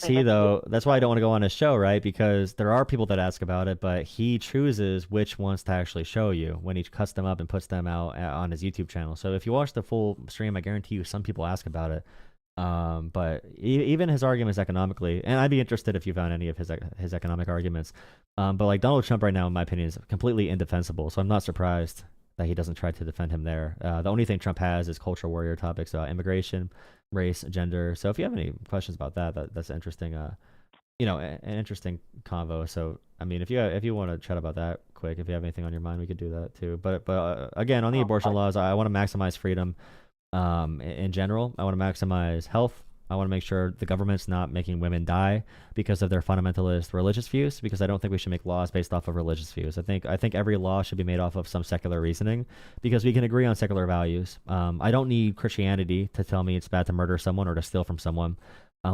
See, though, that's why I don't want to go on his show, right? Because there are people that ask about it, but he chooses which ones to actually show you when he cuts them up and puts them out on his YouTube channel. So if you watch the full stream, I guarantee you some people ask about it. But even his arguments economically, and I'd be interested if you found any of his economic arguments. But like Donald Trump right now, in my opinion, is completely indefensible. So I'm not surprised that he doesn't try to defend him there. The only thing Trump has is cultural warrior topics, immigration, race, gender. So if you have any questions about that's interesting. An interesting convo. So I mean, if you want to chat about that quick, if you have anything on your mind, we could do that too. But again, on the abortion laws, I want to maximize freedom. In general, I want to maximize health. I want to make sure the government's not making women die because of their fundamentalist religious views, because I don't think we should make laws based off of religious views. I think every law should be made off of some secular reasoning, because we can agree on secular values. I don't need Christianity to tell me it's bad to murder someone or to steal from someone.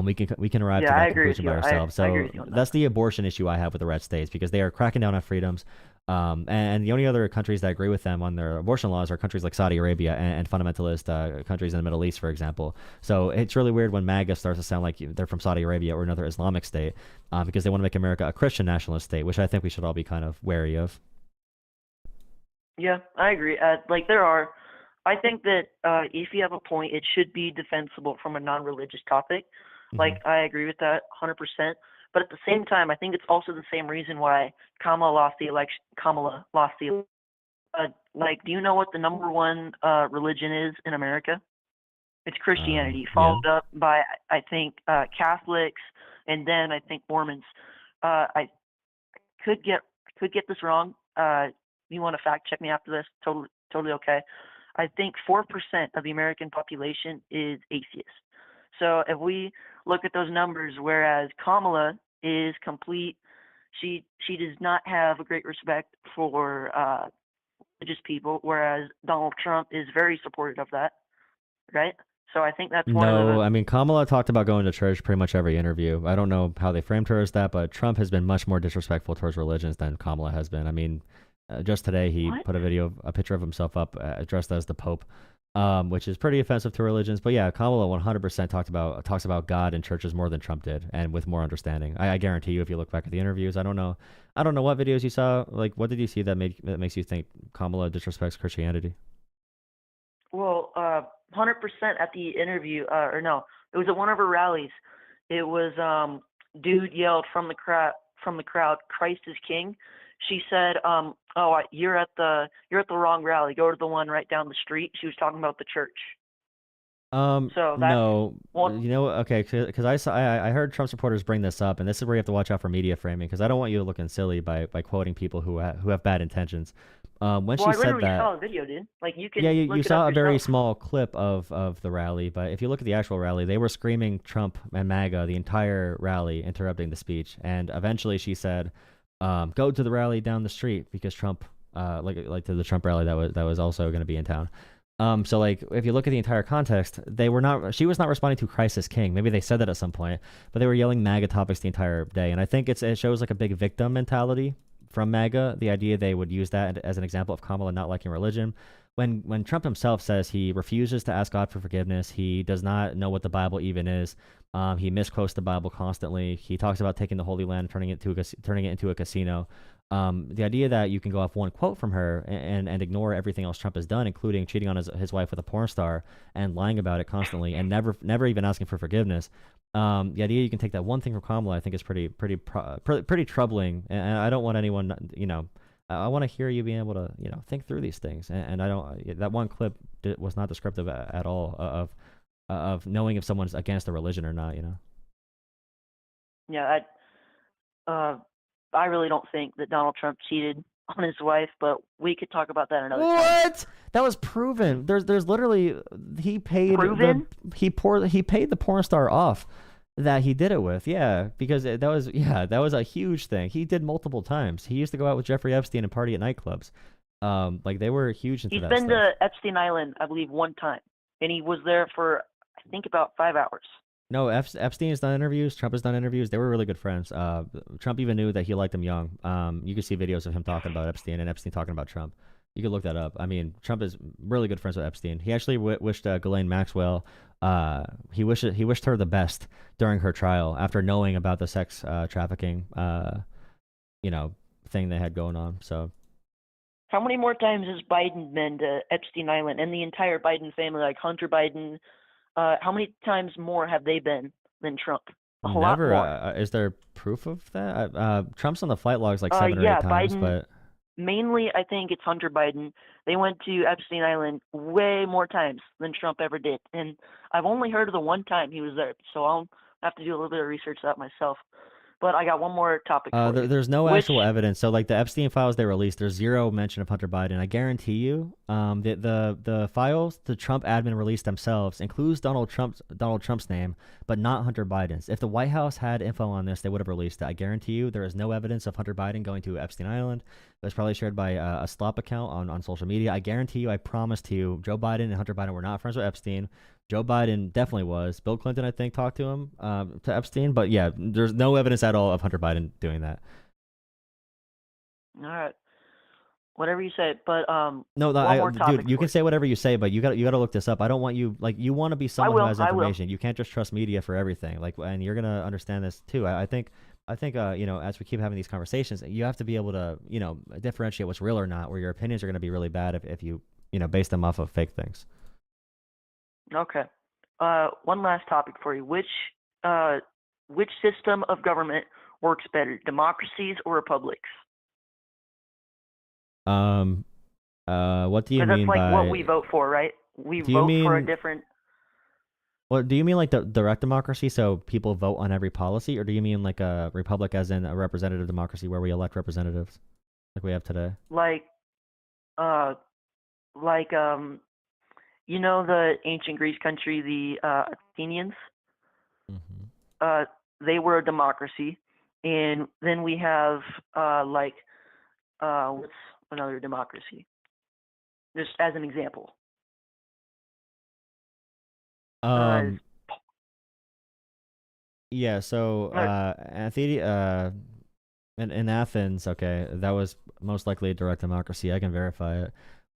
We can arrive to Yeah, I that agree with conclusion by you. ourselves. I agree So with you on that. that's the abortion issue I have with the red states, because they are cracking down on freedoms. And the only other countries that agree with them on their abortion laws are countries like Saudi Arabia and fundamentalist countries in the Middle East, for example. So it's really weird when MAGA starts to sound like they're from Saudi Arabia or another Islamic state, because they want to make America a Christian nationalist state, which I think we should all be kind of wary of. Yeah, I agree. I think that if you have a point, it should be defensible from a non-religious topic. Hmm. Like, I agree with that 100%. But at the same time, I think it's also the same reason why Kamala lost the election. Like, do you know what the number one religion is in America? It's Christianity, Yeah. followed up by, I think, Catholics, and then I think Mormons. I could get this wrong. You want to fact check me after this? Totally okay. I think 4% of the American population is atheist. So if we look at those numbers, whereas Kamala is complete, she does not have a great respect for religious people, whereas Donald Trump is very supportive of that, right? So I think that's one of No, the I mean, Kamala talked about going to church pretty much every interview. I don't know how they framed her as that, but Trump has been much more disrespectful towards religions than Kamala has been. I mean, just today he what? put a picture of himself up dressed as the Pope, which is pretty offensive to religions. But yeah, Kamala 100% talks about God and churches more than Trump did, and with more understanding. I guarantee you, if you look back at the interviews, I don't know what videos you saw. Like, what did you see that makes you think Kamala disrespects Christianity? Well, 100% at the interview, or no, it was at one of her rallies. It was dude yelled from the crowd, "Christ is King." She said, "Oh, you're at the wrong rally. Go to the one right down the street." She was talking about the church. So that's No, one. okay, because I heard Trump supporters bring this up, and this is where you have to watch out for media framing, because I don't want you looking silly by quoting people who have bad intentions. When Well, she I said literally that, saw a video, dude. Like, you yeah, can you look it up saw a very yourself. small clip of the rally, but if you look at the actual rally, they were screaming Trump and MAGA the entire rally, interrupting the speech, and eventually she said, "Go to the rally down the street," because Trump, like to the Trump rally that was also going to be in town. So like if you look at the entire context, she was not responding to Crisis King. Maybe they said that at some point, but they were yelling MAGA topics the entire day. And I think it shows like a big victim mentality from MAGA, the idea they would use that as an example of Kamala not liking religion. When Trump himself says he refuses to ask God for forgiveness, he does not know what the Bible even is. He misquotes the Bible constantly. He talks about taking the Holy Land, turning it into a casino. The idea that you can go off one quote from her and ignore everything else Trump has done, including cheating on his wife with a porn star and lying about it constantly and never even asking for forgiveness. The idea you can take that one thing from Kamala, I think, is pretty troubling. And I don't want anyone, I want to hear you being able to, think through these things. And I don't. That one clip was not descriptive at all of knowing if someone's against a religion or not. Yeah, I really don't think that Donald Trump cheated on his wife, but we could talk about that another time. What? That was proven. There's literally he paid Proven? he paid the porn star off that he did it with. Yeah, because that was a huge thing. He did multiple times. He used to go out with Jeffrey Epstein and party at nightclubs. Like they were huge into He's that been stuff. to Epstein Island, I believe, one time, and he was there for, I think, about 5 hours. No, Epstein has done interviews. Trump has done interviews. They were really good friends. Trump even knew that he liked him young. You could see videos of him talking about Epstein and Epstein talking about Trump. You could look that up. I mean, Trump is really good friends with Epstein. He actually wished Ghislaine Maxwell he wished her the best during her trial after knowing about the sex trafficking you know, thing they had going on. So How many more times has Biden been to Epstein Island and the entire Biden family, like Hunter Biden? How many times more have they been than Trump? A whole lot never. more. Is there proof of that? Trump's on the flight logs like 7 or 8 times, Biden. but Mainly, I think it's Hunter Biden. They went to Epstein Island way more times than Trump ever did, and I've only heard of the one time he was there. So I'll have to do a little bit of research on that myself. But I got one more topic for you. there's no Which actual evidence. So like the Epstein files they released, there's zero mention of Hunter Biden. I guarantee you, the files the Trump admin released themselves includes Donald Trump's name, but not Hunter Biden's. If the White House had info on this, they would have released it. I guarantee you, there is no evidence of Hunter Biden going to Epstein Island. It was probably shared by a slop account on social media. I guarantee you, I promise to you, Joe Biden and Hunter Biden were not friends with Epstein. Joe Biden definitely was. Bill Clinton, I think, talked to him, to Epstein. But yeah, there's no evidence at all of Hunter Biden doing that. All right, whatever you say. But No, one more topic. dude, you can say whatever you say, but you got to look this up. I don't want you you want to be someone who has information. You can't just trust media for everything. And you're gonna understand this too. I think as we keep having these conversations, you have to be able to differentiate what's real or not. Where your opinions are gonna be really bad if you base them off of fake things. Okay. One last topic for you. Which system of government works better, democracies or republics? What do you mean that's by what we vote for, right? We vote for a different. What do you mean, like the direct democracy? So people vote on every policy, or do you mean like a republic, as in a representative democracy where we elect representatives, like we have today? The ancient Greece country, the Athenians. Mm-hmm. They were a democracy, and then we have what's another democracy? Just as an example. Yeah. So in Athens, okay, that was most likely a direct democracy. I can verify it.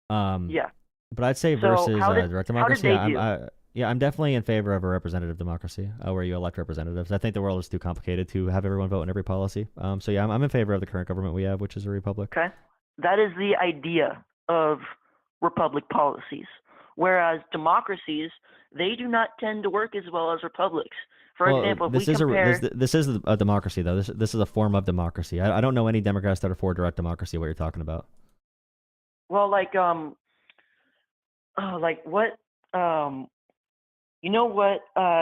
Yeah. But I'd say versus direct democracy, I'm definitely in favor of a representative democracy where you elect representatives. I think the world is too complicated to have everyone vote in every policy. So yeah, I'm in favor of the current government we have, which is a republic. Okay, that is the idea of republic policies. Whereas democracies, they do not tend to work as well as republics. For example, if this is a democracy though. This is a form of democracy. I don't know any Democrats that are for direct democracy. What you're talking about? Well, what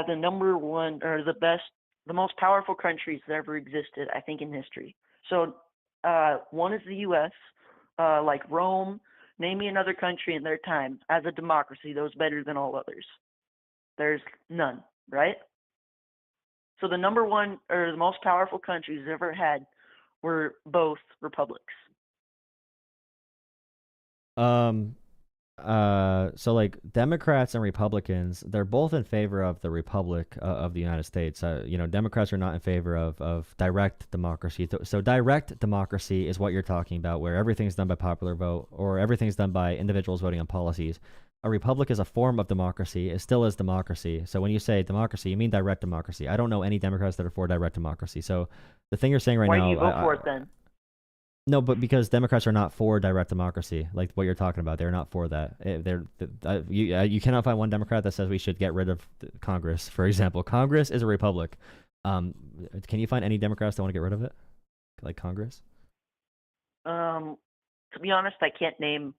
the number one or the most powerful countries that ever existed, I think, in history. So one is the U.S., like Rome. Name me another country in their time as a democracy that was better than all others. There's none, right? So the number one or the most powerful countries ever had were both republics. So like Democrats and Republicans, they're both in favor of the Republic of the United States. Democrats are not in favor of direct democracy. So direct democracy is what you're talking about, where everything's done by popular vote or everything's done by individuals voting on policies. A republic is a form of democracy. It still is democracy. So when you say democracy, you mean direct democracy. I don't know any Democrats that are for direct democracy. So the thing you're saying right now... Why do you vote for it then? No, but because Democrats are not for direct democracy, like what you're talking about, they're not for that. You cannot find one Democrat that says we should get rid of Congress, for example. Congress is a republic. Can you find any Democrats that want to get rid of it, like Congress? To be honest, I can't name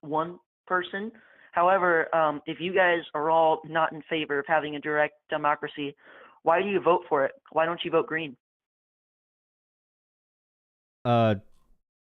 one person. However, if you guys are all not in favor of having a direct democracy, why do you vote for it? Why don't you vote green?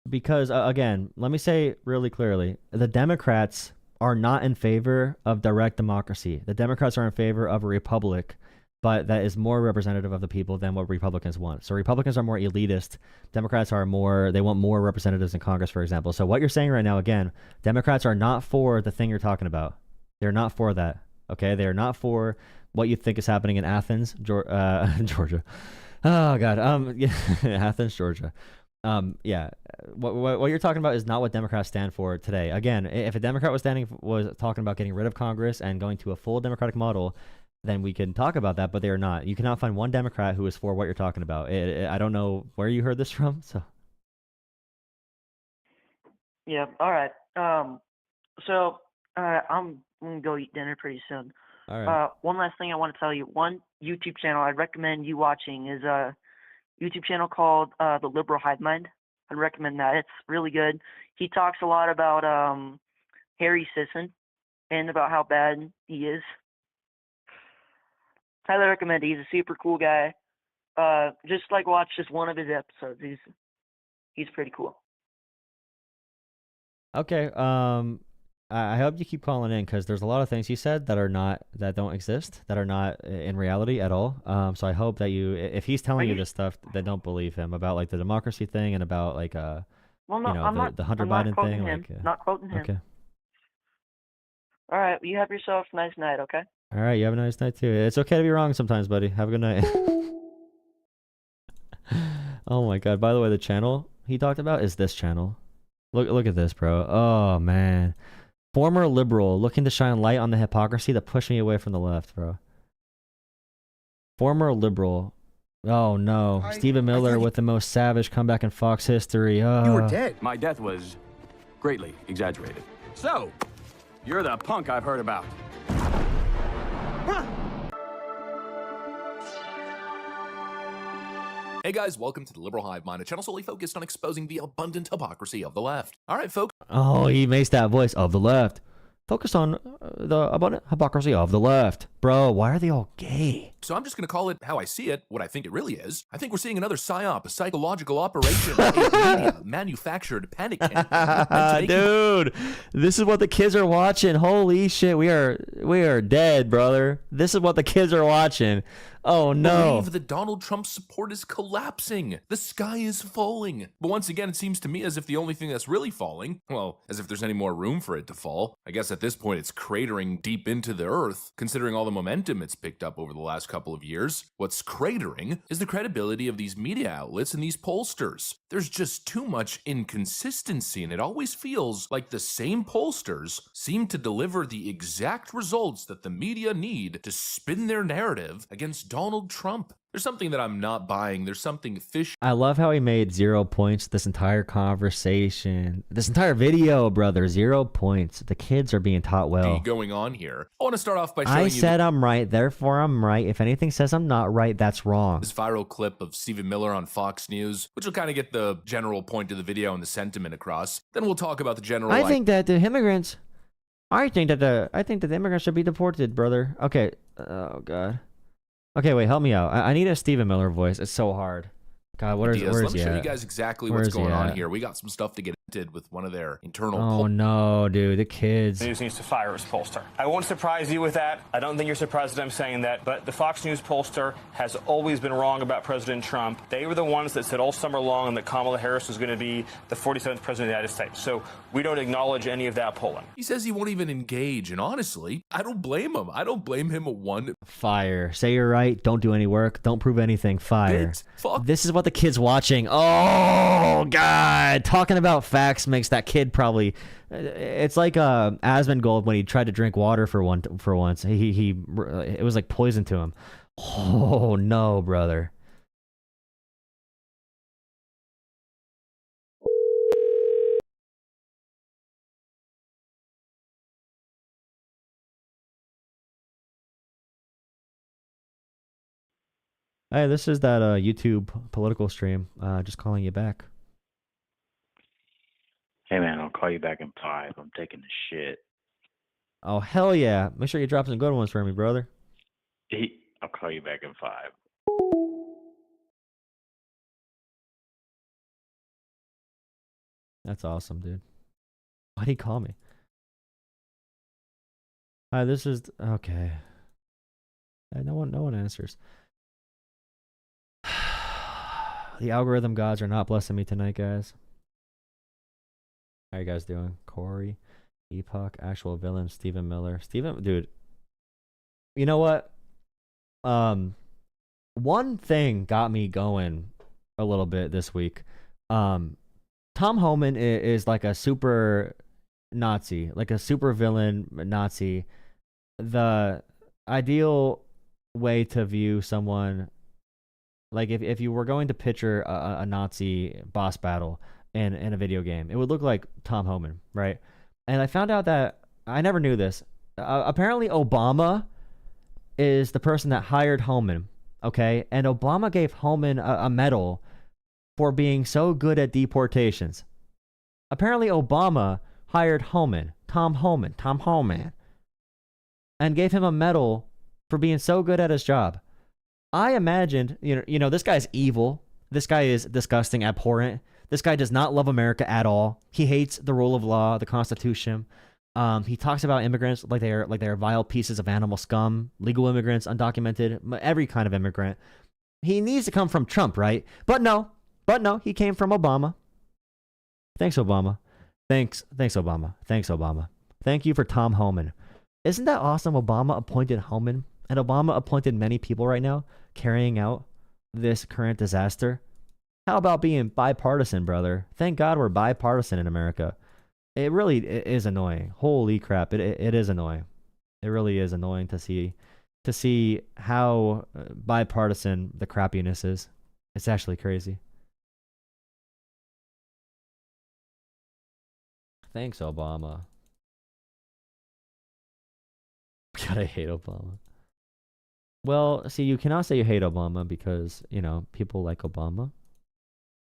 Because again, let me say really clearly, the Democrats are not in favor of direct democracy. The Democrats are in favor of a republic, but that is more representative of the people than what Republicans want. So Republicans are more elitist. Democrats are they want more representatives in Congress, for example. So what you're saying right now, again, Democrats are not for the thing you're talking about. They're not for that. Okay, they're not for what you think is happening in Athens, Georgia. Oh God, Athens, Georgia. Yeah, what you're talking about is not what Democrats stand for today. Again, if a Democrat was talking about getting rid of Congress and going to a full democratic model, then we can talk about that. But they are not. You cannot find one Democrat who is for what you're talking about. I don't know where you heard this from. So Yeah. All right. So I'm gonna go eat dinner pretty soon. all right. One last thing I want to tell you. One YouTube channel I'd recommend you watching is a YouTube channel called The Liberal Hive Mind. I'd recommend that. It's really good. He talks a lot about Harry Sisson and about how bad he is. Highly recommend it. He's a super cool guy. Just like watch just one of his episodes. He's pretty cool. Okay. I hope you keep calling in because there's a lot of things you said that don't exist, that are not in reality at all. So I hope that if he's telling you this stuff, then don't believe him about like the democracy thing and about like well, no, I'm not, the Hunter I'm not Biden quoting thing. him. Like, not quoting him. Okay. All right. You have yourself a nice night. Okay. All right. You have a nice night too. It's okay to be wrong sometimes, buddy. Have a good night. Oh my God. By the way, the channel he talked about is this channel. Look at this, bro. Oh man. Former liberal looking to shine light on the hypocrisy that pushed me away from the left, bro. Former liberal. Oh no. Stephen Miller with the most savage comeback in Fox history. You were dead. My death was greatly exaggerated. So, you're the punk I've heard about. Hey guys, welcome to the Liberal Hive Mind, a channel solely focused on exposing the abundant hypocrisy of the left. All right, folks. Oh, he makes that voice of the left. Focus on the abundant hypocrisy of the left. Bro, why are they all gay? So I'm just going to call it how I see it, what I think it really is. I think we're seeing another psyop, a psychological operation, a media manufactured panic campaign. Dude, this is what the kids are watching. Holy shit, we are dead, brother. This is what the kids are watching. Oh no. Believe that Donald Trump's support is collapsing. The sky is falling. But once again, it seems to me as if the only thing that's really falling, well, as if there's any more room for it to fall. I guess at this point it's cratering deep into the earth, considering all the momentum it's picked up over the last couple of years. What's cratering is the credibility of these media outlets and these pollsters. There's just too much inconsistency, and it always feels like the same pollsters seem to deliver the exact results that the media need to spin their narrative against Donald Trump. There's something that I'm not buying. There's something fishy. I love how he made 0 points this entire conversation. This entire video, brother. 0 points. The kids are being taught well. Going on here. I want to start off by showing I you said I'm right, therefore I'm right. If anything says I'm not right, that's wrong. this viral clip of Stephen Miller on Fox News, which will kind of get the general point of the video and the sentiment across. Then we'll talk about the general. I think that the immigrants should be deported, brother. Okay. Oh God. Okay, wait, help me out. I need a Stephen Miller voice. It's so hard. God, where's he Let me show at? you guys exactly what's going on here. We got some stuff to get into with one of their internal. Oh no, dude, the kids. News needs to fire his pollster. I won't surprise you with that. I don't think you're surprised that I'm saying that, but the Fox News pollster has always been wrong about President Trump. They were the ones that said all summer long that Kamala Harris was going to be the 47th president of the United States. So we don't acknowledge any of that polling. He says he won't even engage, and honestly, I don't blame him. I don't blame him a one. Fire. Say you're right. Don't do any work. Don't prove anything. Fire. Fuck. This is what the kid's watching. Oh God, talking about facts makes that kid probably. It's like Asmongold when he tried to drink water for once. He it was like poison to him. Oh no, brother. Hey, this is that YouTube political stream. Just calling you back. Hey man, I'll call you back in 5. I'm taking the shit. Oh hell yeah! Make sure you drop some good ones for me, brother. I'll call you back in 5. That's awesome, dude. Why'd he call me? Hi, this is okay. No one answers. The algorithm gods are not blessing me tonight, guys. How you guys doing? Corey, Epoch, actual villain, Stephen Miller. Dude. You know what? One thing got me going a little bit this week Tom Homan is like a super Nazi, like a super villain Nazi. The ideal way to view someone, like if you were going to picture a Nazi boss battle in a video game, it would look like Tom Homan, right? And I found out that I never knew this. Apparently, Obama is the person that hired Homan, okay? And Obama gave Homan a medal for being so good at deportations. Apparently, Obama hired Tom Homan, and gave him a medal for being so good at his job. I imagined, this guy's evil. This guy is disgusting, abhorrent. This guy does not love America at all. He hates the rule of law, the Constitution. He talks about immigrants like they're vile pieces of animal scum, legal immigrants, undocumented, every kind of immigrant. He needs to come from Trump, right? But no, he came from Obama. Thanks, Obama. Thanks, Obama. Thanks, Obama. Thank you for Tom Homan. Isn't that awesome? Obama appointed Homan, and Obama appointed many people right now carrying out this current disaster. How about being bipartisan, brother? Thank God we're bipartisan in America. It really is annoying. Holy crap, it is annoying. It really is annoying to see how bipartisan the crappiness is. It's actually crazy. Thanks, Obama. God, I hate Obama. Well, see, you cannot say you hate Obama because, people like Obama.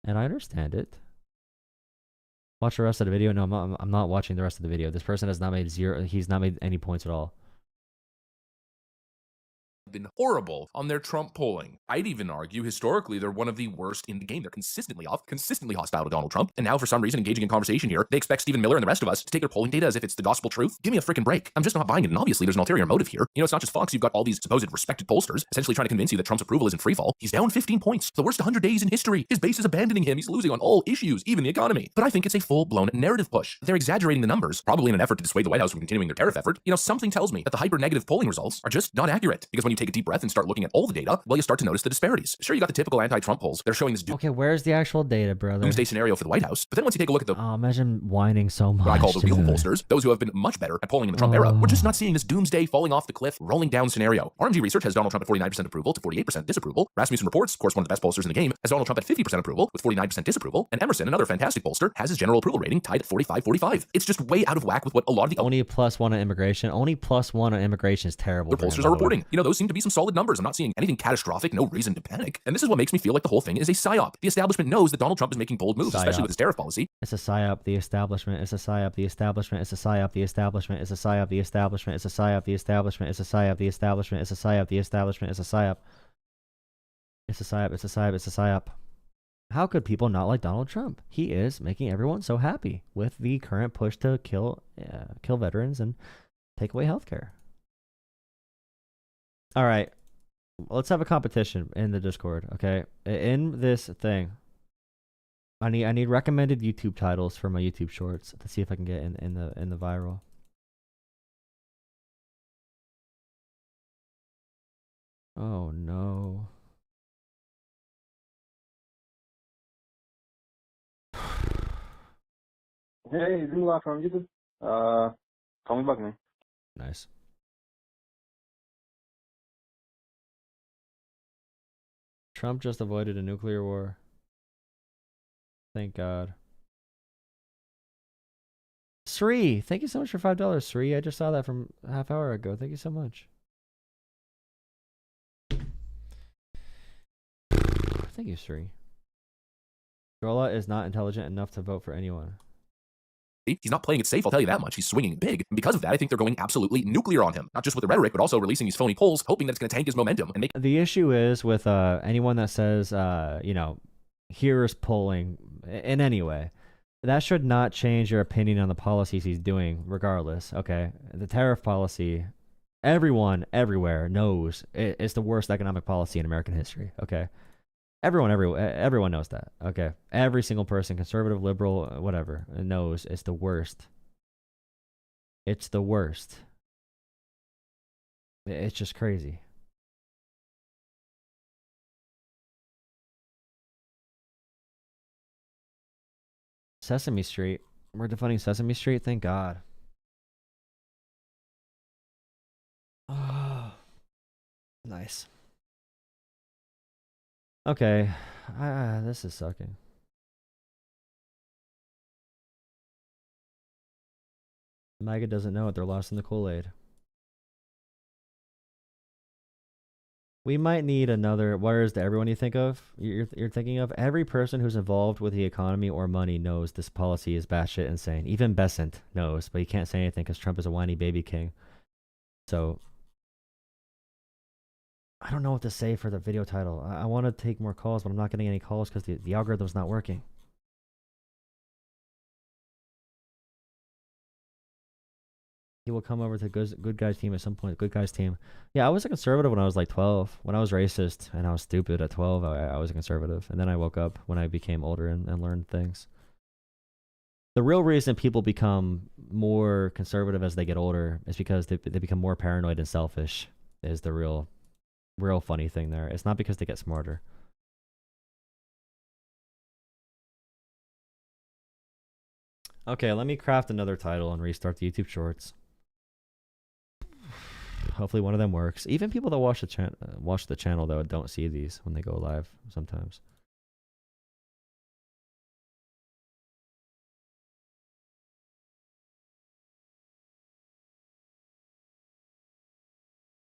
And I understand it. Watch the rest of the video. No, I'm not watching the rest of the video. This person has not made he's not made any points at all. Been horrible on their Trump polling. I'd even argue historically they're one of the worst in the game. They're consistently hostile to Donald Trump, and now for some reason engaging in conversation here, they expect Stephen Miller and the rest of us to take their polling data as if it's the gospel truth. Give me a freaking break. I'm just not buying it, and obviously there's an ulterior motive here. It's not just Fox. You've got all these supposed respected pollsters essentially trying to convince you that Trump's approval isn't freefall. He's down 15 points, the worst 100 days in history. His base is abandoning him. He's losing on all issues, even the economy. But I think it's a full-blown narrative push. They're exaggerating the numbers, probably in an effort to dissuade the White House from continuing their tariff effort. Something tells me that the hyper-negative polling results are just not accurate, because when you take a deep breath and start looking at all the data, well, you start to notice the disparities. Sure, you got the typical anti-Trump polls. They're showing this Okay, where's the actual data, brother? doomsday scenario for the White House. But then once you take a look at the imagine whining so much. what I call the real pollsters, those who have been much better at polling in the Trump era, we're just not seeing this doomsday falling off the cliff, rolling down scenario. RMG Research has Donald Trump at 49% approval to 48% disapproval. Rasmussen Reports, of course one of the best pollsters in the game, has Donald Trump at 50% approval with 49% disapproval. And Emerson, another fantastic pollster, has his general approval rating tied at 45-45. It's just way out of whack with what a lot of the only +1 on immigration. Only +1 on immigration is terrible. The pollsters are reporting. Those seem to be some solid numbers. I'm not seeing anything catastrophic, no reason to panic. And this is what makes me feel like the whole thing is a psyop. The establishment knows that Donald Trump is making bold moves, especially with his tariff policy. It's a psyop. The establishment. It's a psyop. The establishment. It's a psyop. The establishment. It's a psyop. The establishment. It's a psyop. The establishment. It's a psyop. The establishment. It's a psyop. The establishment. It's a psyop. It's a psyop. It's a psyop. It's a psyop. How could people not like Donald Trump? He is making everyone so happy with the current push to kill veterans and take away healthcare. All right. Let's have a competition in the Discord, okay? In this thing, I need recommended YouTube titles for my YouTube shorts to see if I can get in the viral. Oh no. Hey, Jolah from YouTube. Call me back, man. Nice. Trump just avoided a nuclear war. Thank God. Sri, thank you so much for $5. Sri, I just saw that from a half hour ago. Thank you so much. Thank you, Sri. Jolah is not intelligent enough to vote for anyone. He's not playing it safe, I'll tell you that much. He's swinging big. And because of that, I think they're going absolutely nuclear on him. Not just with the rhetoric, but also releasing these phony polls, hoping that it's going to tank his momentum and make... The issue is with anyone that says, here's polling in any way. That should not change your opinion on the policies he's doing, regardless, okay? The tariff policy, everyone, everywhere knows it's the worst economic policy in American history, okay? Everyone knows that, okay? Every single person, conservative, liberal, whatever, knows it's the worst. It's the worst. It's just crazy. Sesame Street. We're defunding Sesame Street. Thank God. Oh, nice. Okay. This is sucking. MAGA doesn't know it. They're lost in the Kool-Aid. We might need another. What is the everyone you think of? You're thinking of? Every person who's involved with the economy or money knows this policy is batshit insane. Even Besant knows, but he can't say anything because Trump is a whiny baby king. So I don't know what to say for the video title. I want to take more calls, but I'm not getting any calls because the algorithm's not working. He will come over to good guys team at some point. Good guys team. Yeah, I was a conservative when I was like 12. When I was racist and I was stupid at 12, I was a conservative. And then I woke up when I became older and learned things. The real reason people become more conservative as they get older is because they become more paranoid and selfish. Is the real funny thing there. It's not because they get smarter. Okay, let me craft another title and restart the YouTube Shorts. Hopefully one of them works. Even people that watch the channel though don't see these when they go live sometimes.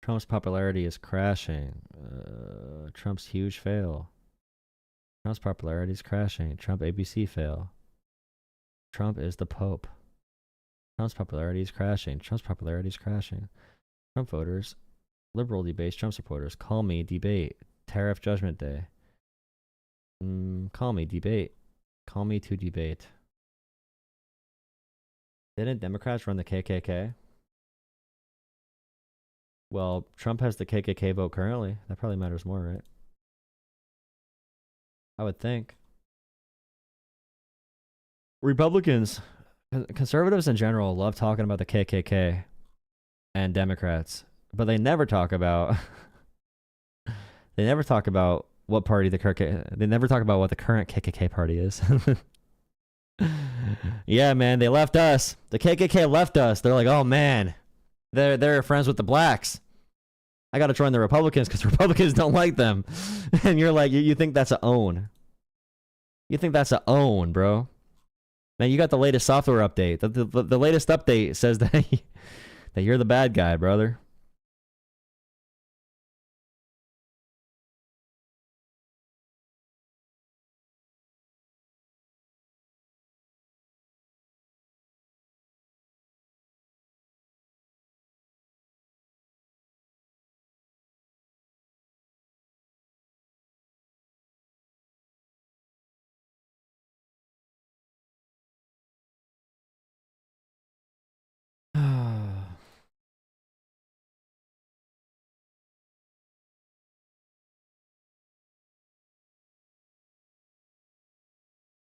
Trump's popularity is crashing. Trump's huge fail. Trump's popularity is crashing. Trump ABC fail. Trump is the Pope. Trump's popularity is crashing. Trump's popularity is crashing. Trump voters, liberal debates, Trump supporters. Call me, debate. Tariff Judgment Day. Call me, debate. Call me to debate. Didn't Democrats run the KKK? Well, Trump has the KKK vote currently. That probably matters more, right? I would think. Republicans, conservatives in general, love talking about the KKK and Democrats, but they never talk about what party they never talk about what the current KKK party is. Yeah, man, they left us. The KKK left us. They're like, oh man, they're friends with the blacks. I got to join the Republicans because Republicans don't like them. And you're like, you think that's a own? You think that's a own, bro? Man, you got the latest software update. The latest update says that that you're the bad guy, brother.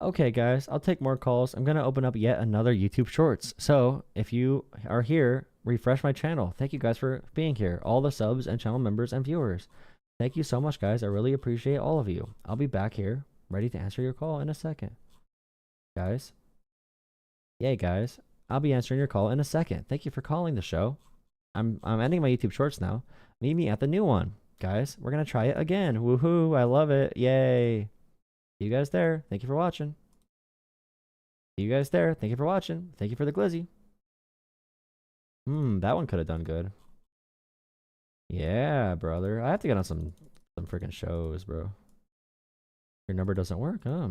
Okay, guys, I'll take more calls. I'm going to open up yet another YouTube Shorts. So if you are here, refresh my channel. Thank you guys for being here. All the subs and channel members and viewers. Thank you so much, guys. I really appreciate all of you. I'll be back here ready to answer your call in a second. Guys. Yay, guys. I'll be answering your call in a second. Thank you for calling the show. I'm ending my YouTube Shorts now. Meet me at the new one. Guys, we're going to try it again. Woohoo. I love it. Yay. See you guys there. Thank you for watching. See you guys there. Thank you for watching. Thank you for the glizzy. That one could have done good. Yeah, brother. I have to get on some freaking shows, bro. Your number doesn't work, huh? Maybe